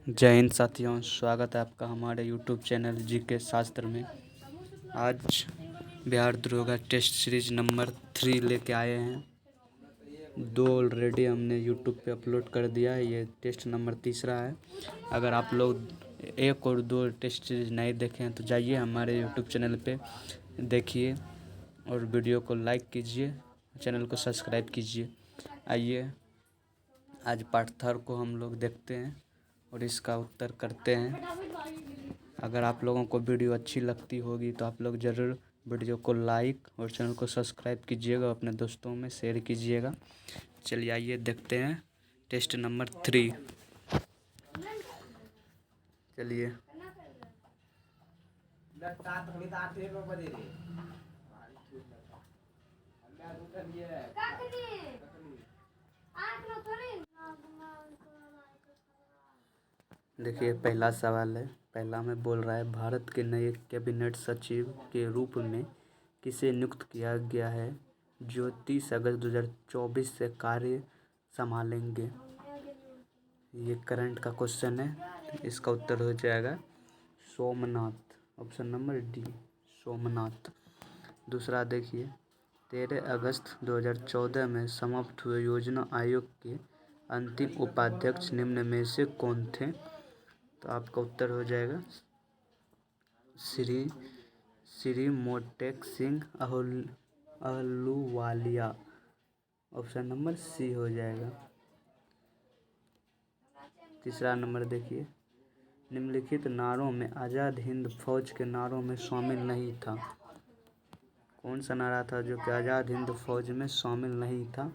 जय हिंद साथियों, स्वागत है आपका हमारे यूट्यूब चैनल जीके शास्त्र में। आज बिहार दरोगा टेस्ट सीरीज नंबर 3 लेके आए हैं। 2 ऑलरेडी हमने यूट्यूब पे अपलोड कर दिया है, ये टेस्ट नंबर तीसरा है। अगर आप लोग 1 और 2 टेस्ट सीरीज नहीं देखे हैं तो जाइए हमारे यूट्यूब चैनल पे देखिए और वीडियो को लाइक कीजिए, चैनल को सब्सक्राइब कीजिए। आइए आज पार्ट 3 को हम लोग देखते हैं और इसका उत्तर करते हैं। अगर आप लोगों को वीडियो अच्छी लगती होगी तो आप लोग ज़रूर वीडियो को लाइक और चैनल को सब्सक्राइब कीजिएगा, अपने दोस्तों में शेयर कीजिएगा। चलिए आइए देखते हैं टेस्ट नंबर 3। चलिए देखिए, पहला सवाल है। पहला में बोल रहा है, भारत के नए कैबिनेट सचिव के रूप में किसे नियुक्त किया गया है जो 30 अगस्त 2024 से कार्य संभालेंगे। ये करंट का क्वेश्चन है। इसका उत्तर हो जाएगा Somnath, option number D, Somnath. दूसरा देखिए, 13 अगस्त 2014 में समाप्त हुए योजना आयोग के अंतिम उपाध्यक्ष निम्न में से कौन थे। तो आपका उत्तर हो जाएगा Shri Montek Singh Ahluwalia, option number C हो जाएगा। तीसरा नंबर देखिए, निम्नलिखित नारों में आज़ाद हिंद फौज के नारों में शामिल नहीं था। कौन सा नारा था जो कि आज़ाद हिंद फौज में शामिल नहीं था।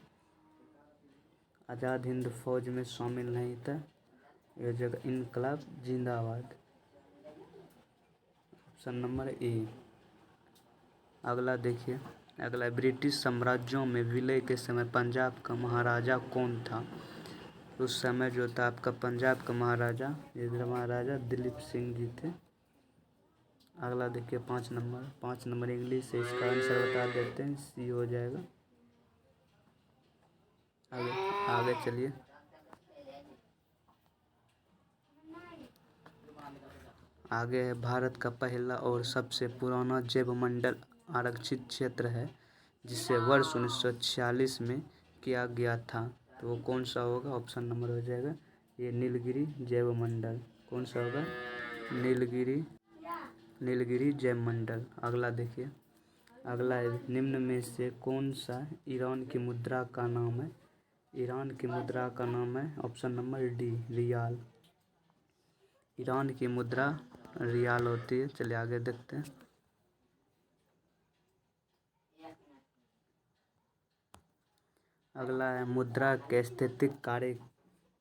आज़ाद हिंद फौज में शामिल नहीं था, यह जगह इनकलाब जिंदाबाद, ऑप्शन नंबर ए। अगला देखिए, अगला ब्रिटिश साम्राज्यों में विलय के समय पंजाब का महाराजा कौन था। उस समय जो था आपका पंजाब का महाराजा, ये महाराजा दिलीप सिंह जी थे। अगला देखिए 5 नंबर इंग्लिश से इसका आंसर बता देते हैं, सी हो जाएगा। आगे चलिए, आगे है, भारत का पहला और सबसे पुराना जैव मंडल आरक्षित क्षेत्र है जिसे वर्ष 1946 में किया गया था। तो वो कौन सा होगा। ऑप्शन नंबर हो जाएगा ये नीलगिरी जैव मंडल। कौन सा होगा, नीलगिरी जैव मंडल। अगला देखिए, अगला है, निम्न में से कौन सा ईरान की मुद्रा का नाम है। ईरान की मुद्रा का नाम है ऑप्शन नंबर डी, रियाल। ईरान की मुद्रा रियाल होती है। चलिए आगे देखते हैं। अगला है, मुद्रा के स्थैतिक कार्य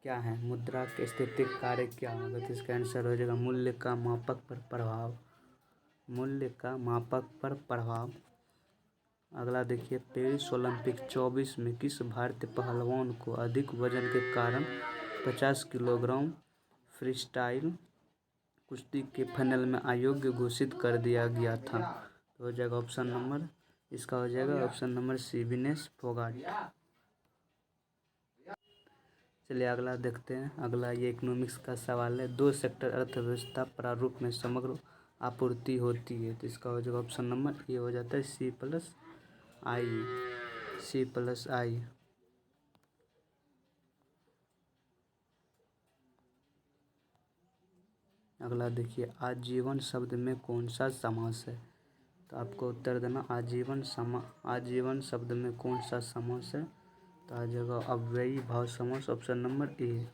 क्या है। मुद्रा के स्थैतिक कार्य क्या होगा। तो इसका आंसर हो जाएगा मूल्य का मापक पर प्रभाव, मूल्य का मापक पर प्रभाव। अगला देखिए, पेरिस ओलंपिक 24 में किस भारतीय पहलवान को अधिक वजन के कारण 50 किलोग्राम फ्रीस्टाइल कुश्ती के फाइनल में अयोग्य घोषित कर दिया गया था। तो हो जाएगा ऑप्शन नंबर, इसका हो जाएगा option number C, Vinesh Phogat. चलिए अगला देखते हैं। अगला ये इकोनॉमिक्स का सवाल है। 2 सेक्टर अर्थव्यवस्था प्रारूप में समग्र आपूर्ति होती है। तो इसका हो जाएगा ऑप्शन नंबर ए हो जाता है सी प्लस आई। अगला देखिए, आजीवन शब्द में कौन सा समास है। तो आपको उत्तर देना, आजीवन शब्द में कौन सा समास है। तो आ जाएगा अव्ययी भाव समास, ऑप्शन नंबर ए।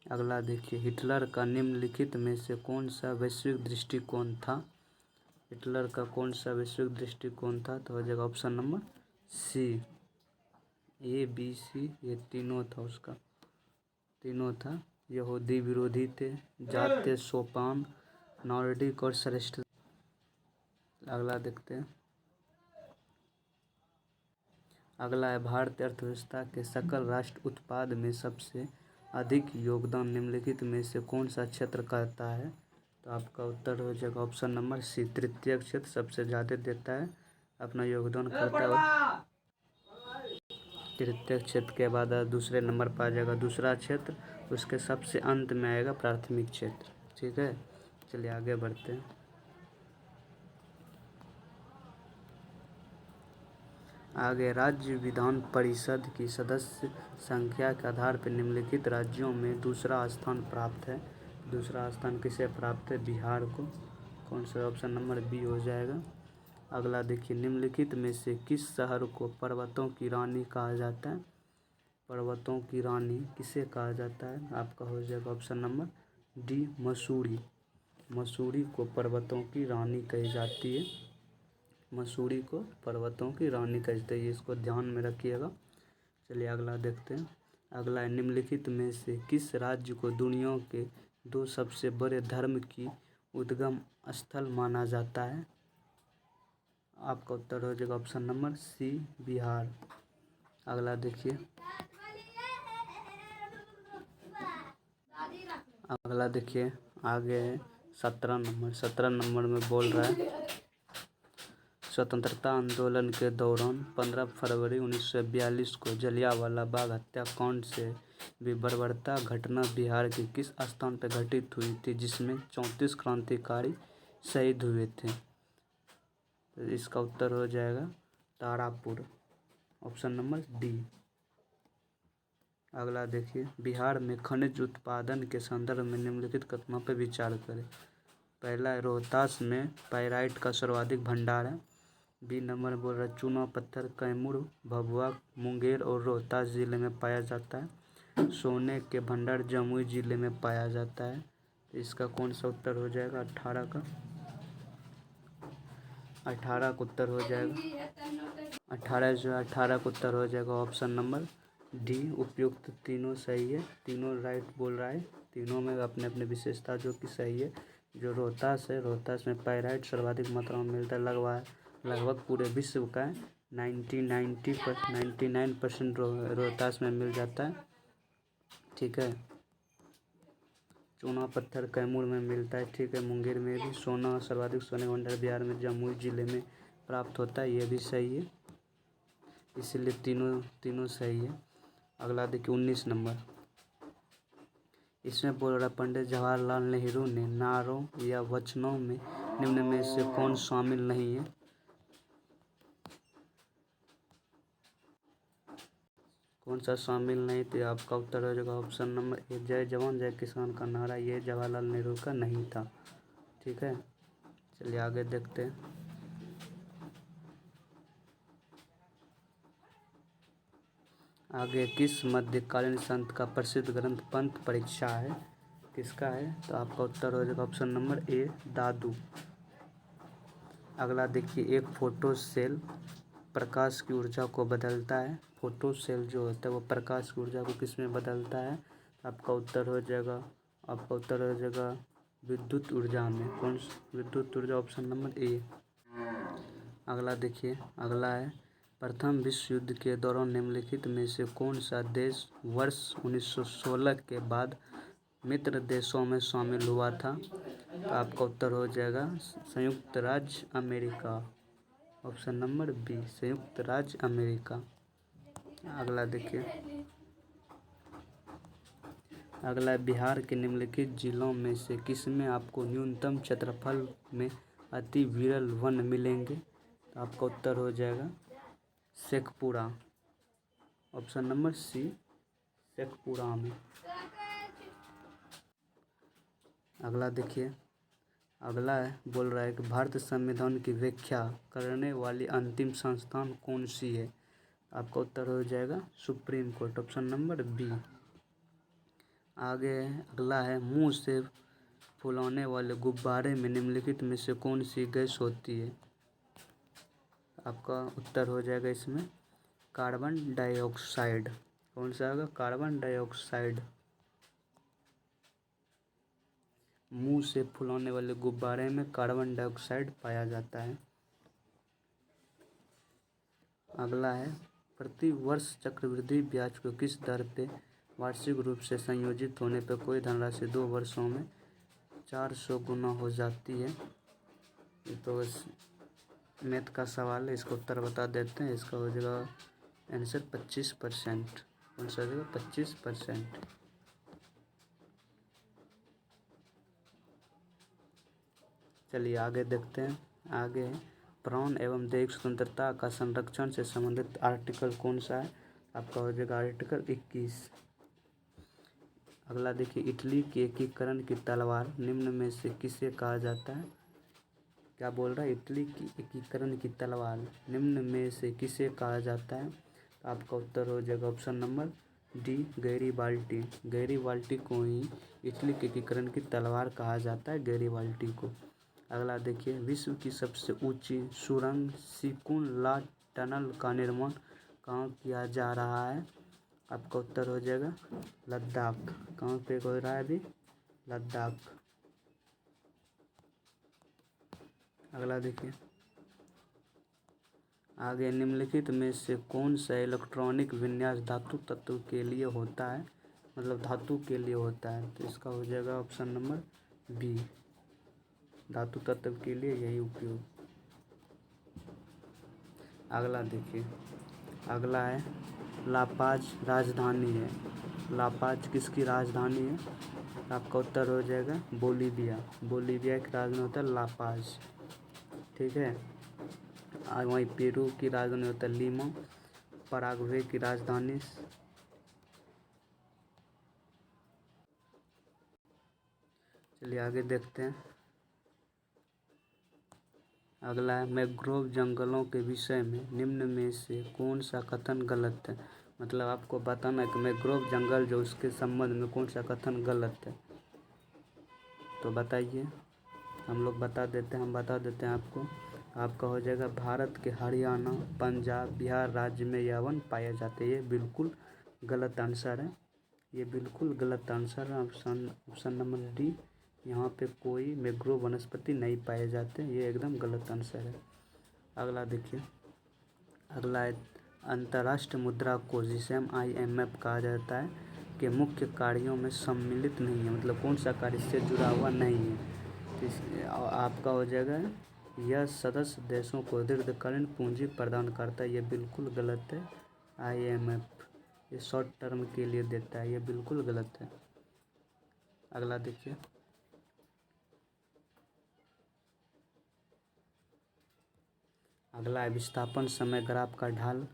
अगला देखिए, हिटलर का निम्नलिखित में से कौन सा वैश्विक दृष्टिकोण था। हिटलर का कौन सा वैश्विक दृष्टिकोण था। तो हो जाएगा option number C, A B C, ये तीनों था उसका, तीनों था। यहूदी विरोधी थे, जातीय सोपान, नॉर्डिक और श्रेष्ठ। अगला देखते हैं। अगला है, भारतीय अर्थव्यवस्था के सकल राष्ट्र उत्पाद में सबसे अधिक योगदान निम्नलिखित में से कौन सा क्षेत्र करता है। तो आपका उत्तर हो जाएगा ऑप्शन नंबर सी, तृतीय क्षेत्र सबसे ज़्यादा देता है, अपना योगदान करता है। तृतीय क्षेत्र के बाद दूसरे नंबर पर आ जाएगा दूसरा क्षेत्र, उसके सबसे अंत में आएगा प्राथमिक क्षेत्र। ठीक है, चलिए आगे बढ़ते हैं। आगे, राज्य विधान परिषद की सदस्य संख्या के आधार पर निम्नलिखित राज्यों में दूसरा स्थान प्राप्त है। दूसरा स्थान किसे प्राप्त है? बिहार को। कौन सा? ऑप्शन नंबर बी हो जाएगा। अगला देखिए, निम्नलिखित में से किस शहर को पर्वतों की रानी कहा जाता है? पर्वतों की रानी किसे कहा जाता है? आपका हो जाएगा option number D, Mussoorie. Mussoorie को पर्वतों की रानी कही जाती है। मसूरी को पर्वतों की रानी कही जाती है, इसको ध्यान में रखिएगा। चलिए अगला देखते हैं। अगला है, निम्नलिखित में से किस राज्य को दुनिया के 2 सबसे बड़े धर्म की उद्गम स्थल माना जाता है? आपका उत्तर हो जाएगा ऑप्शन नंबर सी, बिहार। अगला देखिए, आगे है 17 नंबर। 17 नंबर में बोल रहा है, स्वतंत्रता आंदोलन के दौरान 15 फरवरी 1942 को जलियांवाला बाग हत्याकांड से भी बर्बरता घटना बिहार के किस स्थान पर घटित हुई थी, जिसमें 34 क्रांतिकारी शहीद हुए थे? तो इसका उत्तर हो जाएगा तारापुर, ऑप्शन नंबर डी। अगला देखिए, बिहार में खनिज उत्पादन के संदर्भ में निम्नलिखित कथनों पर विचार करें। पहला है, रोहतास में पाइराइट का सर्वाधिक भंडार है। बी नंबर बोल रहा है, चूना पत्थर कैमूर, भभुआ, मुंगेर और रोहतास जिले में पाया जाता है। सोने के भंडार जमुई जिले में पाया जाता है। तो इसका कौन सा उत्तर हो जाएगा? 18 का। 18 का उत्तर हो जाएगा 18 का उत्तर हो जाएगा ऑप्शन नंबर डी, उपयुक्त तीनों सही है। तीनों राइट बोल रहा है, तीनों में अपने अपने विशेषता जो कि सही है। जो रोहतास है, रोहतास में पाइराइट सर्वाधिक मात्रा में मिलता है, लगभग पूरे विश्व का 99% रोहतास में मिल जाता है। ठीक है, चूना पत्थर कैमूर में मिलता है। ठीक है, मुंगेर में भी सोना सर्वाधिक सोने का भंडार बिहार में जमुई जिले में प्राप्त होता है, ये भी सही है, इसीलिए तीनों सही है। अगला देखिए 19 नंबर, इसमें बोल रहा, पंडित जवाहरलाल नेहरू ने नारों या वचनों में निम्न में से कौन शामिल नहीं है? कौन सा शामिल नहीं? तो आपका उत्तर हो जाएगा ऑप्शन नंबर ए, जय जवान जय किसान का नारा ये जवाहरलाल नेहरू का नहीं था। ठीक है, चलिए आगे देखते हैं। आगे, किस मध्यकालीन संत का प्रसिद्ध ग्रंथ पंथ परीक्षा है? किसका है? तो आपका उत्तर हो जाएगा ऑप्शन नंबर ए, दादू। अगला देखिए, एक फोटो सेल प्रकाश की ऊर्जा को बदलता है। फोटो सेल जो होता है वो प्रकाश की ऊर्जा को किस में बदलता है? आपका उत्तर हो जाएगा विद्युत ऊर्जा में। कौन सी विद्युत ऊर्जा? ऑप्शन नंबर ए। अगला देखिए, अगला है, प्रथम विश्व युद्ध के दौरान निम्नलिखित में से कौन सा देश वर्ष 1916 के बाद मित्र देशों में शामिल हुआ था? तो आपका उत्तर हो जाएगा संयुक्त राज्य अमेरिका, ऑप्शन नंबर बी, संयुक्त राज्य अमेरिका। अगला देखिए, अगला बिहार के निम्नलिखित जिलों में से किसमें आपको न्यूनतम क्षेत्रफल में अति विरल वन मिलेंगे? तो आपका उत्तर हो जाएगा Sheikhpura, option number C, Sheikhpura में। अगला देखिए, अगला है, बोल रहा है कि भारतीय संविधान की व्याख्या करने वाली अंतिम संस्थान कौन सी है? आपका उत्तर हो जाएगा supreme court, option number B. आगे अगला है, मुंह से फुलाने वाले गुब्बारे में निम्नलिखित में से कौन सी गैस होती है? आपका उत्तर हो जाएगा इसमें कार्बन डाइऑक्साइड। कौन सा होगा? Carbon dioxide. मुंह से फुलाने वाले गुब्बारे में कार्बन डाइऑक्साइड पाया जाता है। अगला है, प्रति वर्ष चक्रवृद्धि ब्याज को किस दर पे वार्षिक रूप से संयोजित होने पर कोई धनराशि 2 वर्षों में 400 गुना हो जाती है? तो मैथ का सवाल है, इसको उत्तर बता देते हैं। इसका हो जाएगा आंसर 25%। कौन सा देगा? 25%। चलिए आगे देखते हैं। आगे प्राण एवं दैहिक स्वतंत्रता का संरक्षण से संबंधित आर्टिकल कौन सा है? आपका हो जाएगा आर्टिकल 21। अगला देखिए, इटली के एकीकरण की तलवार निम्न में से किसे कहा जाता है? क्या बोल रहा है? इटली की एकीकरण की तलवार निम्न में से किसे कहा जाता है? तो आपका उत्तर हो जाएगा ऑप्शन नंबर डी, गैरीबाल्टी। गैरीबाल्टी को ही इटली के एकीकरण की तलवार कहा जाता है, गैरीबाल्टी को। अगला देखिए, विश्व की सबसे ऊंची सुरंग सिकुन ला टनल का निर्माण कहाँ किया जा रहा है? आपका उत्तर हो जाएगा लद्दाख। कहाँ पे हो रहा है अभी? लद्दाख। अगला देखिए, आगे निम्नलिखित में से कौन सा इलेक्ट्रॉनिक विन्यास धातु तत्व के लिए होता है? मतलब धातु के लिए होता है, तो इसका हो जाएगा ऑप्शन नंबर बी, धातु तत्व के लिए यही उपयोग। अगला देखिए, अगला है लापाज राजधानी है। लापाज किसकी राजधानी है? आपका उत्तर हो जाएगा बोलीविया। बोलीविया की राजधानी होता है लापाज, ठीक है। और वहीं पेरू की राजधानी होता है लीमा। पराग्वे की राजधानी, चलिए आगे देखते हैं। अगला है मैंग्रोव जंगलों के विषय में निम्न में से कौन सा कथन गलत है? मतलब आपको बताना है कि मैंग्रोव जंगल जो, उसके संबंध में कौन सा कथन गलत है, तो बताइए। हम बता देते हैं आपको। आपका हो जाएगा भारत के हरियाणा, पंजाब, बिहार राज्य में यह वन पाए जाते हैं। ये बिल्कुल गलत आंसर है, ये बिल्कुल गलत आंसर है। ऑप्शन नंबर डी, यहाँ पे कोई मैंग्रोव वनस्पति नहीं पाए जाते, ये एकदम गलत आंसर है। अगला देखिए, अगला है अंतर्राष्ट्रीय मुद्रा कोष, जिसे हम IMF कहा जाता है, के मुख्य कार्यों में सम्मिलित नहीं है। मतलब कौन सा कार्य इससे जुड़ा हुआ नहीं है? आपका हो जाएगा यह सदस्य देशों को दीर्घकालीन पूंजी प्रदान करता है, ये बिल्कुल गलत है। IMF ये शॉर्ट टर्म के लिए देता है, ये बिल्कुल गलत है। अगला देखिए, अगला है विस्थापन समय ग्राफ का ढाल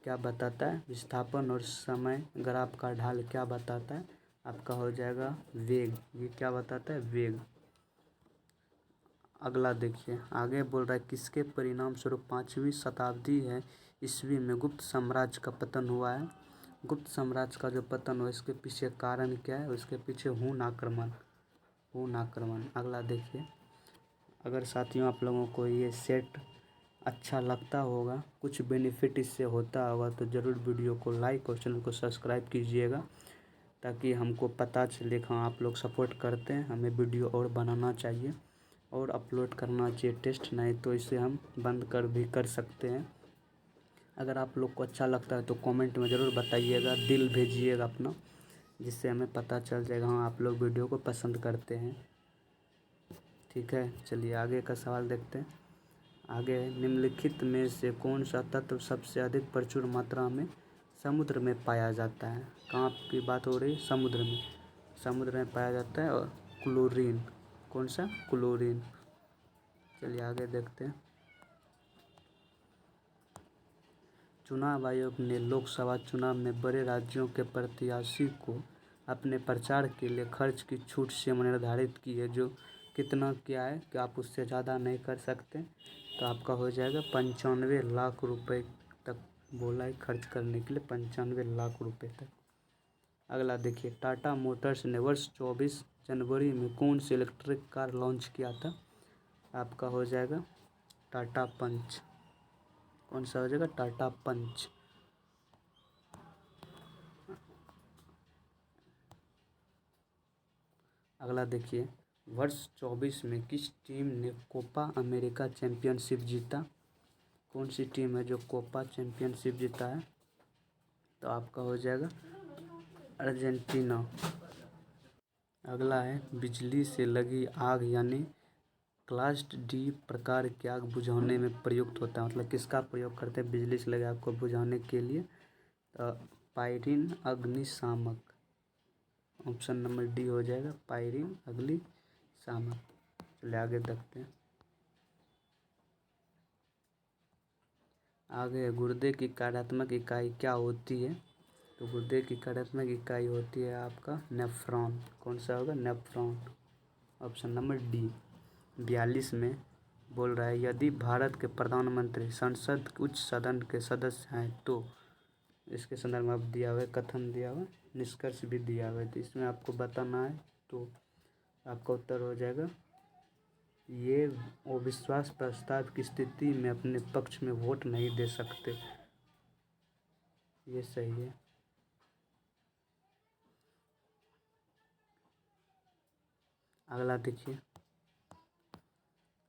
क्या बताता है? विस्थापन और समय ग्राफ का ढाल क्या बताता है? आपका हो जाएगा वेग। ये क्या बताता है? वेग। अगला देखिए, आगे बोल रहा है किसके परिणाम स्वरूप 5वीं शताब्दी है ईस्वी में गुप्त साम्राज्य का पतन हुआ है? गुप्त साम्राज्य का जो पतन हुआ, इसके पीछे कारण क्या है? उसके पीछे हून आक्रमण। अगला देखिए, अगर साथियों आप लोगों को ये सेट अच्छा लगता होगा, कुछ बेनिफिट इससे होता होगा, तो ज़रूर वीडियो को लाइक और चैनल को सब्सक्राइब कीजिएगा, ताकि हमको पता चले हाँ आप लोग सपोर्ट करते हैं, हमें वीडियो और बनाना चाहिए और अपलोड करना चाहिए टेस्ट, नहीं तो इसे हम बंद कर सकते हैं। अगर आप लोग को अच्छा लगता है तो कमेंट में ज़रूर बताइएगा, दिल भेजिएगा अपना, जिससे हमें पता चल जाएगा हाँ आप लोग वीडियो को पसंद करते हैं, ठीक है। चलिए आगे का सवाल देखते हैं। आगे निम्नलिखित में से कौन सा तत्व सबसे अधिक प्रचुर मात्रा में समुद्र में पाया जाता है? कहाँ की बात हो रही है? समुद्र में पाया जाता है, और क्लोरीन। कौन सा? क्लोरीन। चलिए आगे देखते हैं। चुनाव आयोग ने लोकसभा चुनाव में बड़े राज्यों के प्रत्याशी को अपने प्रचार के लिए खर्च की छूट सीमा निर्धारित की है, जो कितना क्या है कि आप उससे ज़्यादा नहीं कर सकते। तो आपका हो जाएगा 95 लाख रुपए तक बोला है खर्च करने के लिए, 95 लाख रुपए तक। अगला देखिए, टाटा मोटर्स ने वर्ष 24 जनवरी में कौन सी इलेक्ट्रिक कार लॉन्च किया था? आपका हो जाएगा टाटा पंच। कौन सा हो जाएगा? टाटा पंच। अगला देखिए, वर्ष 24 में किस टीम ने कोपा अमेरिका चैंपियनशिप जीता? कौन सी टीम है जो कोपा चैंपियनशिप जीता है? तो आपका हो जाएगा अर्जेंटीना। अगला है बिजली से लगी आग यानी क्लास डी प्रकार की आग बुझाने में प्रयुक्त होता है, मतलब किसका प्रयोग करते हैं बिजली से लगे आग को बुझाने के लिए? तो पायरिन अग्निशामक, ऑप्शन नंबर डी हो जाएगा, पायरिन अग्निशामक। चलिए आगे देखते हैं। आगे गुर्दे की कार्यात्मक इकाई क्या होती है? तो गुर्दे की कार्यात्मक इकाई होती है आपका नेफ्रॉन। कौन सा होगा? Nephron, option number D. 42 में बोल रहा है, यदि भारत के प्रधानमंत्री संसद उच्च सदन के सदस्य हैं तो, इसके संदर्भ में आप दिया हुआ है, कथन दिया हुआ है, निष्कर्ष भी दिया हुआ है, तो इसमें आपको बताना है। तो आपका उत्तर हो जाएगा, ये अविश्वास प्रस्ताव की स्थिति में अपने पक्ष में वोट नहीं दे सकते। ये सही है। अगला देखिए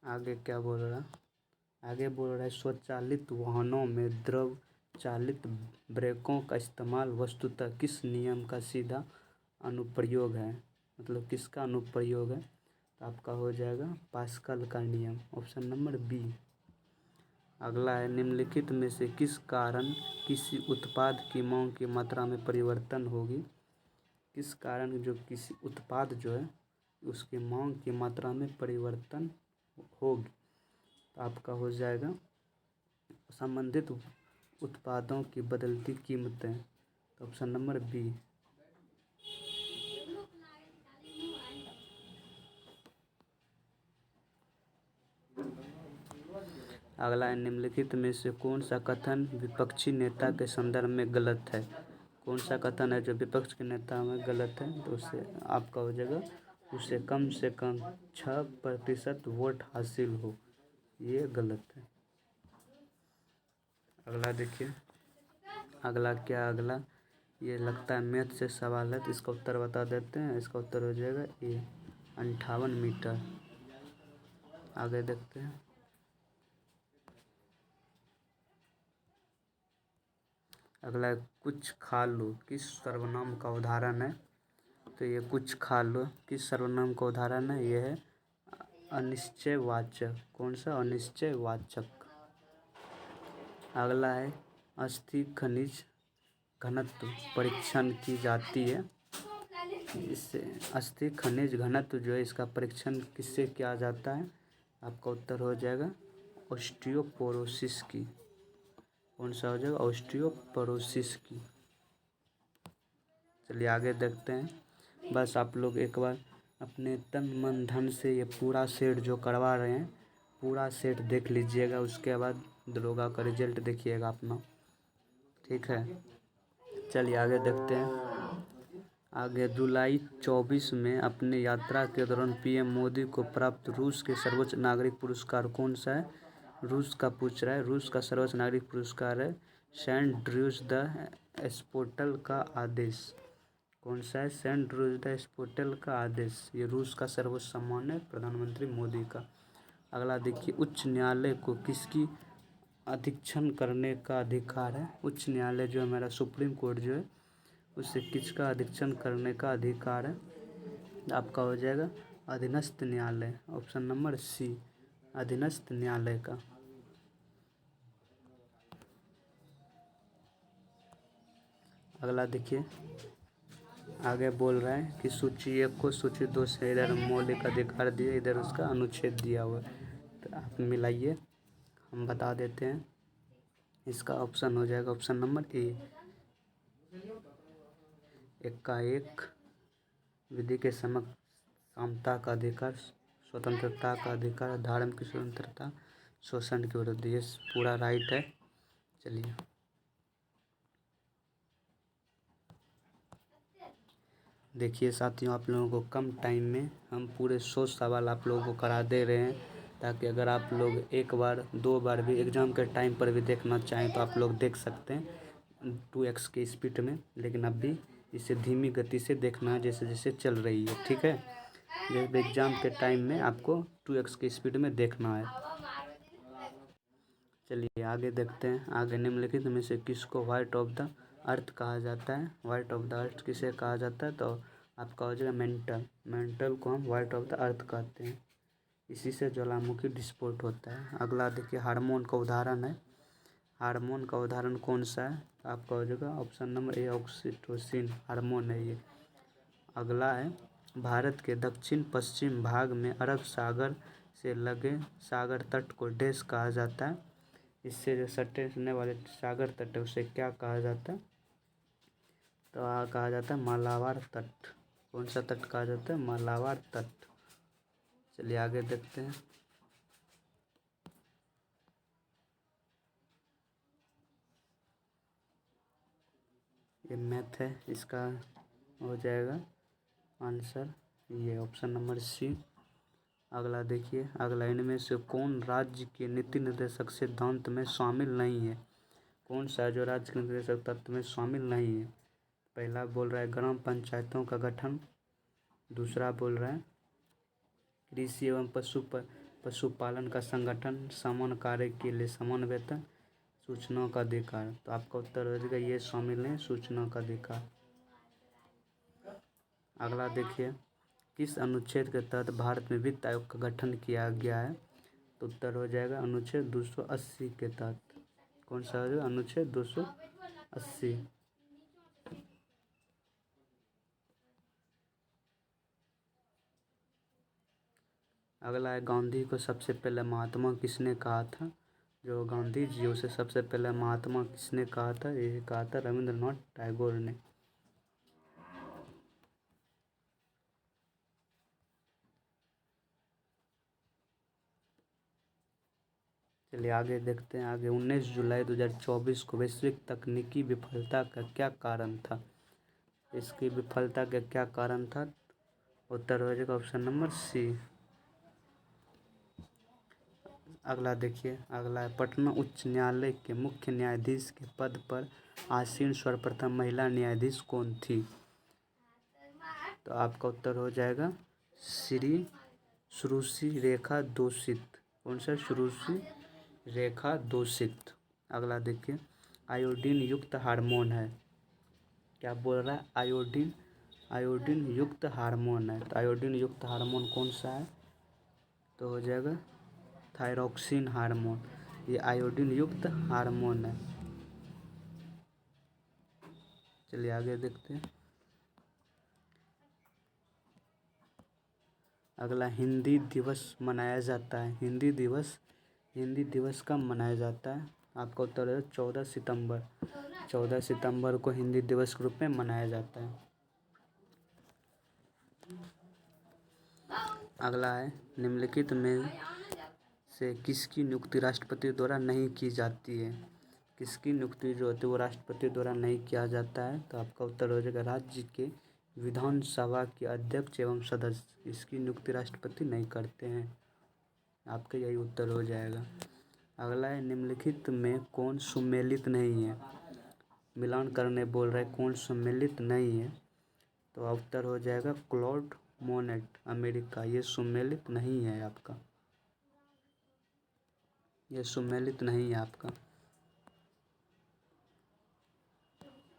आगे क्या बोल रहा है। आगे बोल रहा है, स्वचालित वाहनों में द्रव चालित ब्रेकों का इस्तेमाल वस्तुतः किस नियम का सीधा अनुप्रयोग है? मतलब किसका अनुप्रयोग है? तो आपका हो जाएगा पास्कल का नियम, ऑप्शन नंबर बी। अगला है, निम्नलिखित में से किस कारण किसी उत्पाद की मांग की मात्रा में परिवर्तन होगी? किस कारण जो किसी उत्पाद जो है उसकी मांग की मात्रा में परिवर्तन होगी? तो आपका हो जाएगा संबंधित उत्पादों की बदलती कीमतें, तो ऑप्शन नंबर बी। अगला है, निम्नलिखित में से कौन सा कथन विपक्षी नेता के संदर्भ में गलत है? कौन सा कथन है जो विपक्ष के नेता में गलत है? तो उससे आपका हो जाएगा, उसे कम से कम 6% वोट हासिल हो, ये गलत है। अगला देखिए, अगला क्या? अगला ये लगता है मैथ से सवाल है, तो इसका उत्तर बता देते हैं। इसका उत्तर हो जाएगा ए, 58 मीटर। आगे देखते हैं। अगला कुछ खा लो किस सर्वनाम का उदाहरण है? तो ये कुछ खा लो किस सर्वनाम का उदाहरण है? ये है अनिश्चयवाचक। कौन सा? अनिश्चयवाचक। अगला है, अस्थि खनिज घनत्व परीक्षण की जाती है। इससे अस्थि खनिज घनत्व जो है इसका परीक्षण किससे किया जाता है? आपका उत्तर हो जाएगा ऑस्टियोपोरोसिस की। कौन सा हो जाएगा? ऑस्टियोपोरोसिस की। चलिए आगे देखते हैं। बस आप लोग एक बार अपने तन मन धन से ये पूरा सेट जो करवा रहे हैं पूरा सेट देख लीजिएगा, उसके बाद दरोगा का रिजल्ट देखिएगा अपना, ठीक है। चलिए आगे देखते हैं। आगे जुलाई 24 में अपने यात्रा के दौरान पीएम मोदी को प्राप्त रूस के सर्वोच्च नागरिक पुरस्कार कौन सा है? रूस का पूछ रहा है। रूस का सर्वोच्च नागरिक पुरस्कार है सेंट ड्रूज द स्पोर्टल का आदेश। कौन सा है? सेंट ड्रूज द स्पोर्टल का आदेश। ये रूस का सर्वोच्च सम्मान है प्रधानमंत्री मोदी का। अगला देखिए, उच्च न्यायालय को किसकी अधीक्षण करने का अधिकार है? उच्च न्यायालय जो हमारा सुप्रीम कोर्ट जो है उससे किसका अधीक्षण करने का अधिकार है? आपका हो जाएगा अधीनस्थ न्यायालय, ऑप्शन नंबर सी, अधीनस्थ न्यायालय का। अगला देखिए, आगे बोल रहा है कि सूची 1 को सूची 2 से इधर मौलिक अधिकार दिए, इधर उसका अनुच्छेद दिया हुआ है, तो आप मिलाइए, हम बता देते हैं। इसका ऑप्शन हो जाएगा ऑप्शन नंबर ए, एकाएक विधि के समक्ष समता का अधिकार, स्वतंत्रता का अधिकार, धार्मिक स्वतंत्रता, शोषण के विरुद्ध, ये पूरा राइट है। चलिए देखिए साथियों, आप लोगों को कम टाइम में हम पूरे 100 सवाल आप लोगों को करा दे रहे हैं, ताकि अगर आप लोग एक बार 2 बार भी एग्ज़ाम के टाइम पर भी देखना चाहें तो आप लोग देख सकते हैं 2x की स्पीड में, लेकिन अब भी इसे धीमी गति से देखना है जैसे जैसे चल रही है, ठीक है। जब एग्ज़ाम के टाइम में आपको 2x की स्पीड में देखना है। चलिए आगे देखते हैं। आगे निम्नलिखित में से किसको व्हाइट ऑफ द अर्थ कहा जाता है? व्हाइट ऑफ द अर्थ किसे कहा जाता है? तो आपका हो जाएगा मेंटल। मेंटल को हम व्हाइट ऑफ द अर्थ कहते हैं। इसी से ज्वालामुखी विस्फोट होता है। अगला देखिए हार्मोन का उदाहरण है। हार्मोन का उदाहरण कौन सा है आपका हो जाएगा ऑप्शन नंबर ए ऑक्सीटोसिन हार्मोन है ये। अगला है भारत के दक्षिण पश्चिम भाग में अरब सागर से लगे सागर तट को डैश कहा जाता है। इससे जो सटने वाले सागर तट है उसे क्या कहा जाता है? तो कहा जाता है मालाबार तट। कौन सा तट कहा जाता है? मालाबार तट। चलिए आगे देखते हैं। ये मैथ है, इसका हो जाएगा आंसर ये ऑप्शन नंबर सी। अगला देखिए, अगला इनमें से कौन राज्य के नीति निर्देशक सिद्धांत में शामिल नहीं है? कौन सा जो राज्य के निर्देशक तत्व में शामिल नहीं है? पहला बोल रहा है ग्राम पंचायतों का गठन। दूसरा बोल रहा है कृषि एवं पशुपालन का संगठन, समान कार्य के लिए समान वेतन, सूचनाओं का अधिकार। तो आपका उत्तर हो जाएगा ये शामिल है सूचनाओं का अधिकार। अगला देखिए, किस अनुच्छेद के तहत भारत में वित्त आयोग का गठन किया गया है? तो उत्तर हो जाएगा अनुच्छेद 280 के तहत। कौन सा हो जाएगा? अनुच्छेद 280। अगला है गांधी को सबसे पहले महात्मा किसने कहा था? जो गांधी जी उसे सबसे पहले महात्मा किसने कहा था? ये कहा था रविंद्रनाथ टैगोर ने। चलिए आगे देखते हैं। आगे 19 जुलाई 2024 को वैश्विक तकनीकी विफलता का क्या कारण था? इसकी विफलता का क्या कारण था? उत्तर हो जाएगा ऑप्शन नंबर सी। अगला देखिए, अगला है पटना उच्च न्यायालय के मुख्य न्यायाधीश के पद पर आसीन सर्वप्रथम महिला न्यायाधीश कौन थी? तो आपका उत्तर हो जाएगा श्री सुरुचि रेखा दोषित। कौन सा? सुरुचि रेखा दोषित। अगला देखिए, आयोडीन युक्त हार्मोन है। क्या बोल रहा है? आयोडीन युक्त हार्मोन है। तो आयोडीन युक्त हार्मोन कौन सा है? तो हो जाएगा थायरॉक्सिन हार्मोन। ये आयोडीन युक्त हार्मोन है। चलिए आगे देखते हैं। अगला हिंदी दिवस मनाया जाता है। हिंदी दिवस कब मनाया जाता है? आपका उत्तर है 14 सितंबर। 14 सितंबर को हिंदी दिवस के रूप में मनाया जाता है। अगला है निम्नलिखित में से किसकी नियुक्ति राष्ट्रपति द्वारा नहीं की जाती है? किसकी नियुक्ति जो होती है वो राष्ट्रपति द्वारा नहीं किया जाता है? तो आपका उत्तर हो जाएगा राज्य के विधानसभा के अध्यक्ष एवं सदस्य। इसकी नियुक्ति राष्ट्रपति नहीं करते हैं। आपका यही उत्तर हो जाएगा। अगला है निम्नलिखित में कौन सम्मिलित नहीं है? मिलान करने बोल रहे कौन सम्मिलित नहीं है? तो उत्तर हो जाएगा क्लॉड मोनेट अमेरिका। ये सम्मिलित नहीं है आपका। ये सम्मिलित नहीं है आपका।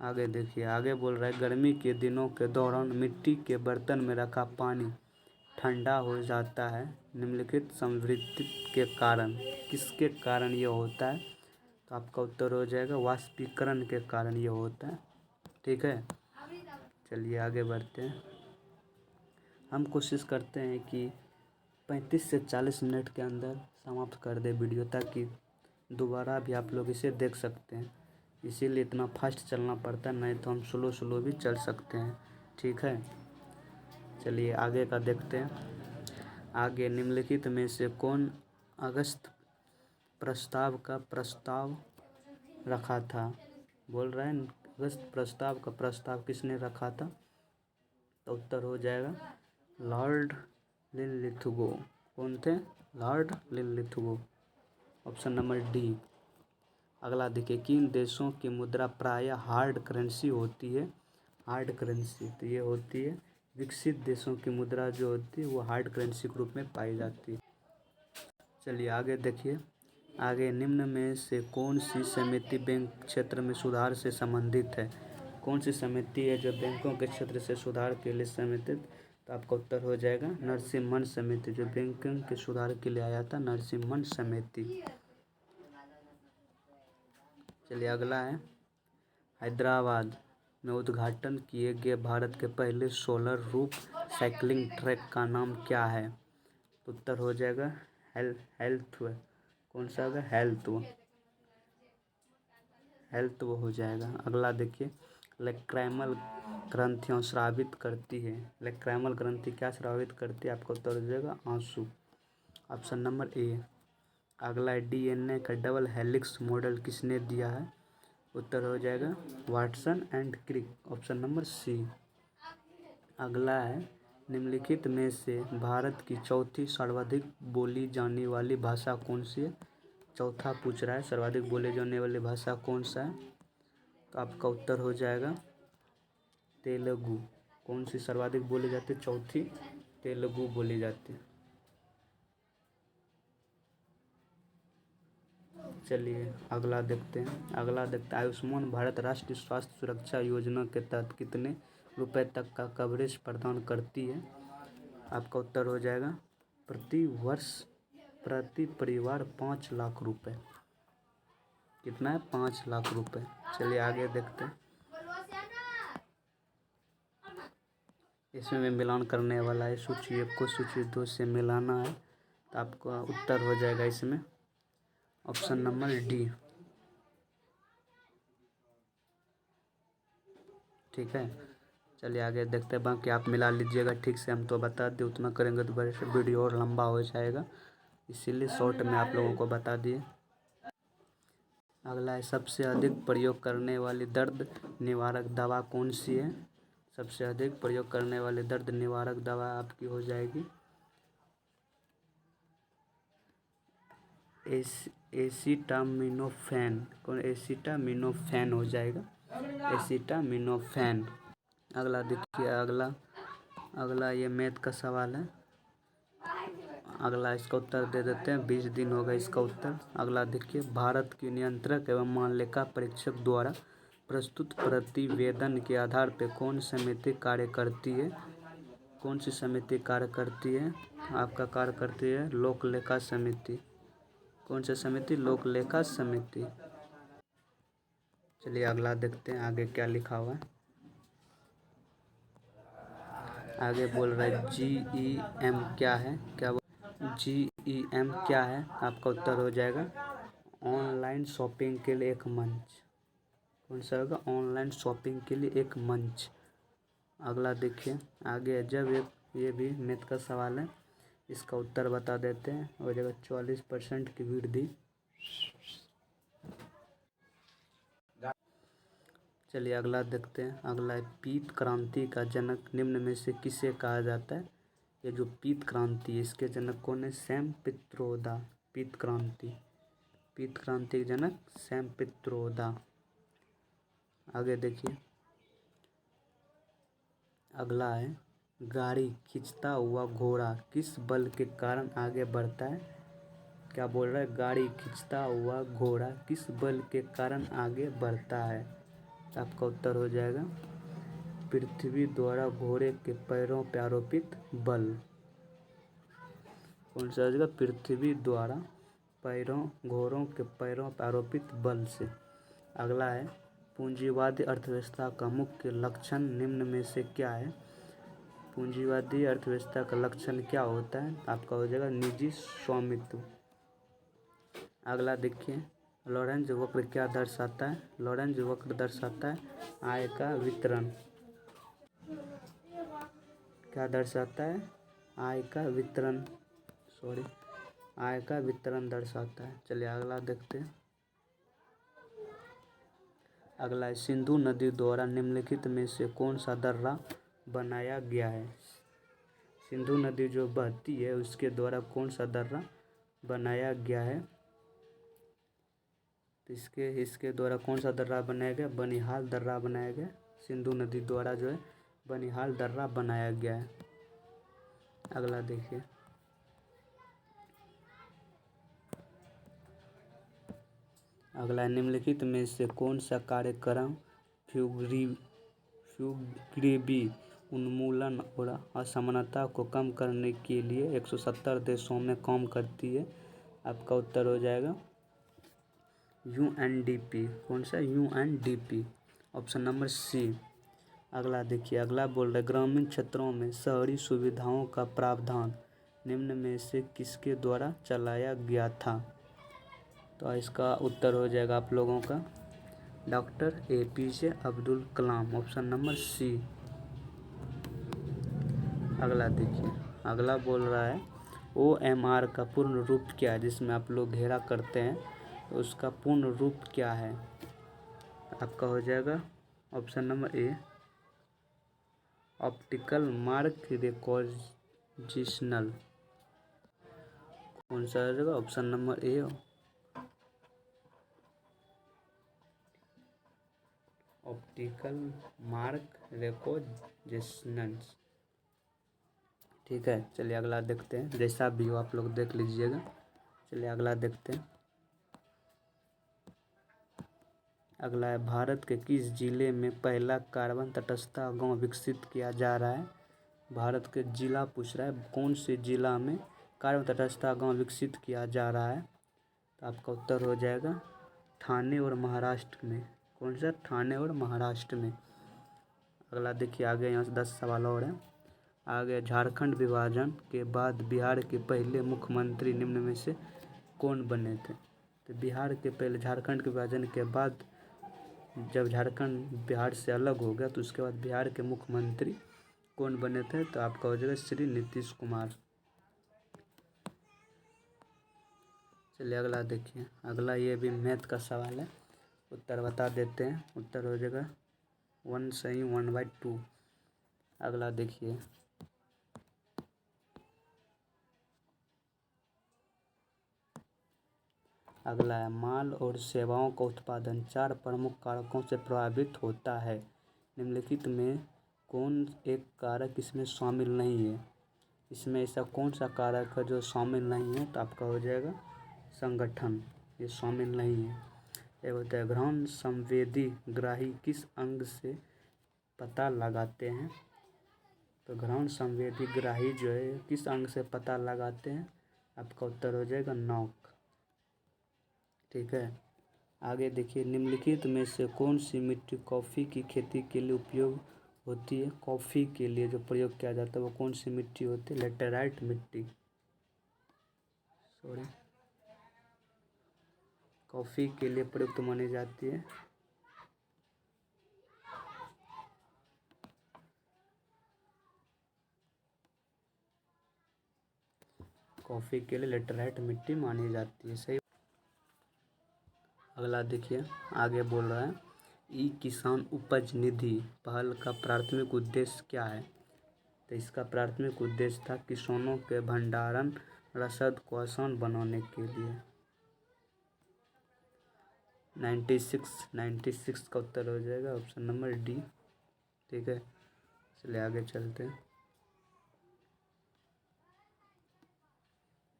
आगे देखिए, आगे बोल रहा है गर्मी के दिनों के दौरान मिट्टी के बर्तन में रखा पानी ठंडा हो जाता है निम्नलिखित समृद्धि के कारण। किसके कारण ये होता है? तो आपका उत्तर हो जाएगा वाष्पीकरण के कारण ये होता है। ठीक है, चलिए आगे बढ़ते हैं। हम कोशिश करते हैं कि 35 से 40 मिनट के अंदर समाप्त कर दे वीडियो, ताकि दोबारा भी आप लोग इसे देख सकते हैं। इसीलिए इतना फास्ट चलना पड़ता है, नहीं तो हम स्लो भी चल सकते हैं। ठीक है, चलिए आगे का देखते हैं। आगे निम्नलिखित में से कौन अगस्त प्रस्ताव का प्रस्ताव रखा था? बोल रहे हैं अगस्त प्रस्ताव का प्रस्ताव किसने रखा था? तो उत्तर हो जाएगा लॉर्ड लिनलिथगो। कौन थे? Lord Linlithgow. Option number D. अगला देखिए, किन देशों की मुद्रा प्रायः हार्ड करेंसी होती है? हार्ड करेंसी तो ये होती है विकसित देशों की मुद्रा जो होती है वो हार्ड करेंसी के रूप में पाई जाती है। चलिए आगे देखिए, आगे निम्न में से कौन सी समिति बैंक क्षेत्र में सुधार से संबंधित है? कौन सी समिति है जो बैंकों के क्षेत्र से सुधार के लिए संबंधित? तो आपका उत्तर हो जाएगा नरसिम्हन समिति, जो बैंकिंग के सुधार के लिए आया था, नरसिम्हन समिति। चलिए अगला है, हैदराबाद में उद्घाटन किए गए भारत के पहले सोलर रूफ साइकिलिंग ट्रैक का नाम क्या है? तो उत्तर हो जाएगा हेल्थवे। कौन सा होगा? हेल्थवे हो जाएगा। अगला देखिए, लेक्राइमल ग्रंथियाँ स्रावित करती है। लेक्राइमल ग्रंथि क्या स्रावित करती है? आपका उत्तर हो जाएगा आंसू, ऑप्शन नंबर ए। अगला है, डीएनए का डबल हेलिक्स मॉडल किसने दिया है? उत्तर हो जाएगा Watson and Crick, option number C. अगला है, निम्नलिखित में से भारत की चौथी सर्वाधिक बोली जाने वाली भाषा कौन सी है? चौथा पूछ रहा है, सर्वाधिक बोले जाने वाली भाषा कौन सा है? तो आपका उत्तर हो जाएगा तेलुगु। कौन सी सर्वाधिक बोली जाती है? चौथी तेलुगु बोली जाती है। चलिए अगला देखते हैं। आयुष्मान भारत राष्ट्रीय स्वास्थ्य सुरक्षा योजना के तहत कितने रुपए तक का कवरेज प्रदान करती है? आपका उत्तर हो जाएगा प्रति वर्ष प्रति परिवार 5 लाख रुपए। कितना है? 5 लाख रुपए। चलिए आगे देखते हैं। इसमें मैं मिलान करने वाला है, सूची 1 को सूची 2 से मिलाना है। तो आपका उत्तर हो जाएगा इसमें ऑप्शन नंबर डी। ठीक है, चलिए आगे देखते हैं। बाकी आप मिला लीजिएगा ठीक से, हम तो बता दें, उतना करेंगे तो बड़े वीडियो और लंबा हो जाएगा, इसीलिए शॉर्ट में आप लोगों को बता दिए। अगला है, सबसे अधिक प्रयोग करने वाली दर्द निवारक दवा कौन सी है? सबसे अधिक प्रयोग करने वाली दर्द निवारक दवा आपकी हो जाएगी एसिटामिनोफेन। कौन? एसिटामिनोफेन हो जाएगा, एसिटामिनोफेन। अगला देखिए, अगला ये मैथ का सवाल है। अगला इसका उत्तर दे देते हैं, 20 दिन होगा इसका उत्तर। अगला देखिए, भारत की नियंत्रक एवं मानलेखा परीक्षक द्वारा प्रस्तुत प्रतिवेदन के आधार पर कौन समिति कार्य करती है? कौन सी समिति कार्य करती है? आपका कार्य करती है लोक लेखा समिति। कौन सी समिति? लोक लेखा समिति। चलिए अगला देखते हैं आगे क्या लिखा हुआ है। आगे बोल रहा है GEM क्या है? GEM क्या है? आपका उत्तर हो जाएगा ऑनलाइन शॉपिंग के लिए एक मंच। कौन सा होगा? ऑनलाइन शॉपिंग के लिए एक मंच। अगला देखिए, आगे जब ये भी मैथ का सवाल है, इसका उत्तर बता देते हैं। हो जाएगा 44% की वृद्धि। चलिए अगला देखते हैं। अगला है, पीत क्रांति का जनक निम्न में से किसे कहा जाता है? ये जो पीत क्रांति है, इसके जनक कौन है? सैम पित्रोदा। पीत क्रांति के जनक सैम पित्रोदा। आगे देखिए, अगला है, गाड़ी खींचता हुआ घोड़ा किस बल के कारण आगे बढ़ता है? क्या बोल रहा है? गाड़ी खींचता हुआ घोड़ा किस बल के कारण आगे बढ़ता है? आपका उत्तर हो जाएगा पृथ्वी द्वारा घोड़े के पैरों पर आरोपित बल। कौन सा होगा? पृथ्वी द्वारा घोड़ों के पैरों पर आरोपित बल से। अगला है, पूंजीवादी अर्थव्यवस्था का मुख्य लक्षण निम्न में से क्या है? पूंजीवादी अर्थव्यवस्था का लक्षण क्या होता है? आपका हो जाएगा निजी स्वामित्व। अगला देखिए, लॉरेंज वक्र क्या दर्शाता है? लॉरेंज वक्र दर्शाता है आय का वितरण। क्या दर्शाता है? आय का वितरण दर्शाता है। चलिए अगला देखते हैं। अगला है, सिंधु नदी द्वारा निम्नलिखित में से कौन सा दर्रा बनाया गया है? सिंधु नदी जो बहती है उसके द्वारा कौन सा दर्रा बनाया गया है? तो इसके द्वारा कौन सा दर्रा बनाया गया? बनिहाल दर्रा बनाया गया। सिंधु नदी द्वारा जो है बनिहाल दर्रा बनाया गया है। अगला देखिए, अगला निम्नलिखित में से कौन सा कार्यक्रम फ्यूगेरी उन्मूलन और असमानता को कम करने के लिए 170 देशों में काम करती है। आपका उत्तर हो जाएगा UNDP। कौन सा? UNDP। Option number C. अगला देखिए, अगला बोल रहा है ग्रामीण क्षेत्रों में शहरी सुविधाओं का प्रावधान निम्न में से किसके द्वारा चलाया गया था? तो इसका उत्तर हो जाएगा आप लोगों का doctor APJ Abdul Kalam. Option number C. अगला देखिए, अगला बोल रहा है OMR का पूर्ण रूप क्या है? जिसमें आप लोग घेरा करते हैं तो उसका पूर्ण रूप क्या है? आपका हो जाएगा option number A optical mark recognition. कौन सा हो जाएगा? Option number A optical mark recognition. ठीक है, चलिए अगला देखते हैं। जैसा भी हो आप लोग देख लीजिएगा। चलिए अगला देखते हैं। अगला है भारत के किस जिले में पहला कार्बन तटस्थता गांव विकसित किया जा रहा है? भारत के जिला पूछ रहा है, कौन से जिला में कार्बन तटस्थता गांव विकसित किया जा रहा है? तो आपका उत्तर हो जाएगा ठाणे और महाराष्ट्र में। कौन सा? ठाणे और महाराष्ट्र में। अगला देखिए, आगे यहाँ से 10 सवाल और हैं। आगे, झारखंड विभाजन के बाद बिहार के पहले मुख्यमंत्री निम्न में से कौन बने थे? तो बिहार के पहले, झारखंड के विभाजन के बाद जब झारखंड बिहार से अलग हो गया तो उसके बाद बिहार के मुख्यमंत्री कौन बने थे? तो आपका हो जाएगा श्री नीतीश कुमार। चलिए अगला देखिए, अगला ये भी मैथ का सवाल है, उत्तर बता देते हैं। उत्तर हो जाएगा 1 सही 1/2। अगला देखिए, अगला है माल और सेवाओं का उत्पादन 4 प्रमुख कारकों से प्रभावित होता है। निम्नलिखित में कौन एक कारक इसमें शामिल नहीं है? इसमें ऐसा कौन सा कारक है जो शामिल नहीं है? तो आपका हो जाएगा संगठन, ये शामिल नहीं है। एक होता है घ्राण संवेदी ग्राही किस अंग से पता लगाते हैं? तो घ्राण संवेदी ग्राही जो है किस अंग से पता लगाते हैं? आपका उत्तर हो जाएगा नौक। ठीक है, आगे देखिए, निम्नलिखित में से कौन सी मिट्टी कॉफ़ी की खेती के लिए उपयोग होती है? कॉफ़ी के लिए जो प्रयोग किया जाता है वो कौन सी मिट्टी होती है? लेटेराइट मिट्टी। सॉरी, कॉफ़ी के लिए प्रयुक्त मानी जाती है कॉफ़ी के लिए लेटेराइट मिट्टी मानी जाती है। सही। अगला देखिए, आगे बोल रहा है ई किसान उपज निधि पहल का प्राथमिक उद्देश्य क्या है? तो इसका प्राथमिक उद्देश्य था किसानों के भंडारण रसद को आसान बनाने के लिए। 96 का उत्तर हो जाएगा ऑप्शन नंबर डी। ठीक है, चलिए आगे चलते हैं।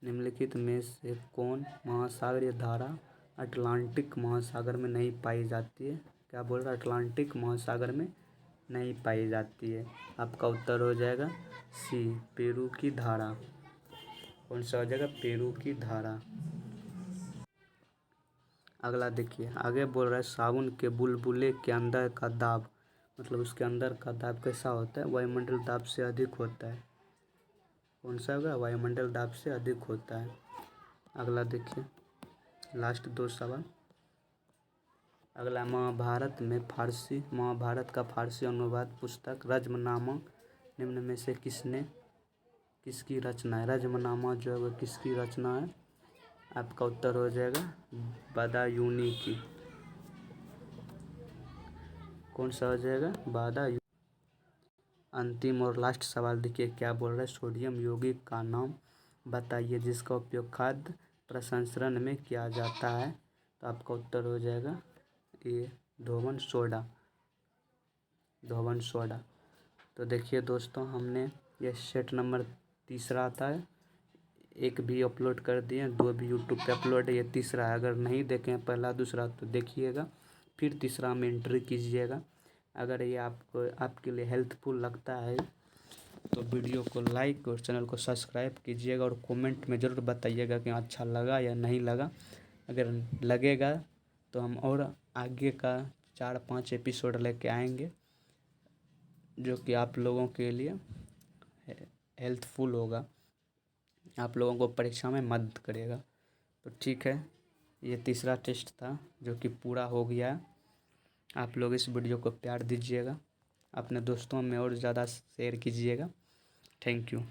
निम्नलिखित में से कौन महासागरीय धारा अटलांटिक महासागर में नहीं पाई जाती है? क्या बोल रहा है? अटलांटिक महासागर में नहीं पाई जाती है। आपका उत्तर हो जाएगा सी पेरू की धारा। कौन सा हो जाएगा? पेरू की धारा। अगला देखिए, आगे बोल रहा है साबुन के बुलबुले के अंदर का दाब, मतलब उसके अंदर का दाब कैसा होता है? वायुमंडल दाब से अधिक होता है। कौन सा होगा? वायुमंडल दाब से अधिक होता है। अगला देखिए, लास्ट 2 सवाल। अगला, महाभारत का फारसी अनुवाद पुस्तक रज्मनामा निम्न में से किसकी रचना है? रज्मनामा जो है वो किसकी रचना है? आपका उत्तर हो जाएगा बदायूनी की। कौन सा हो जाएगा? बदायूनी। अंतिम और लास्ट सवाल देखिए, क्या बोल रहा है सोडियम यौगिक का नाम बताइए जिसका उपयोग खाद्य प्रसंस्करण में किया जाता है। तो आपका उत्तर हो जाएगा ये धोवन सोडा। धोवन सोडा। तो देखिए दोस्तों, हमने ये सेट नंबर तीसरा आता है, एक भी अपलोड कर दिए, 2 भी यूट्यूब पे अपलोड है, ये तीसरा है। अगर नहीं देखें पहला दूसरा तो देखिएगा, फिर तीसरा में एंट्री कीजिएगा। अगर ये आपके लिए हेल्पफुल लगता है तो वीडियो को लाइक और चैनल को सब्सक्राइब कीजिएगा और कमेंट में ज़रूर बताइएगा कि अच्छा लगा या नहीं लगा। अगर लगेगा तो हम और आगे का 4-5 एपिसोड लेके आएंगे जो कि आप लोगों के लिए हेल्पफुल होगा, आप लोगों को परीक्षा में मदद करेगा। तो ठीक है, ये तीसरा टेस्ट था जो कि पूरा हो गया। आप लोग इस वीडियो को प्यार दीजिएगा, अपने दोस्तों में और ज़्यादा शेयर कीजिएगा। Thank you.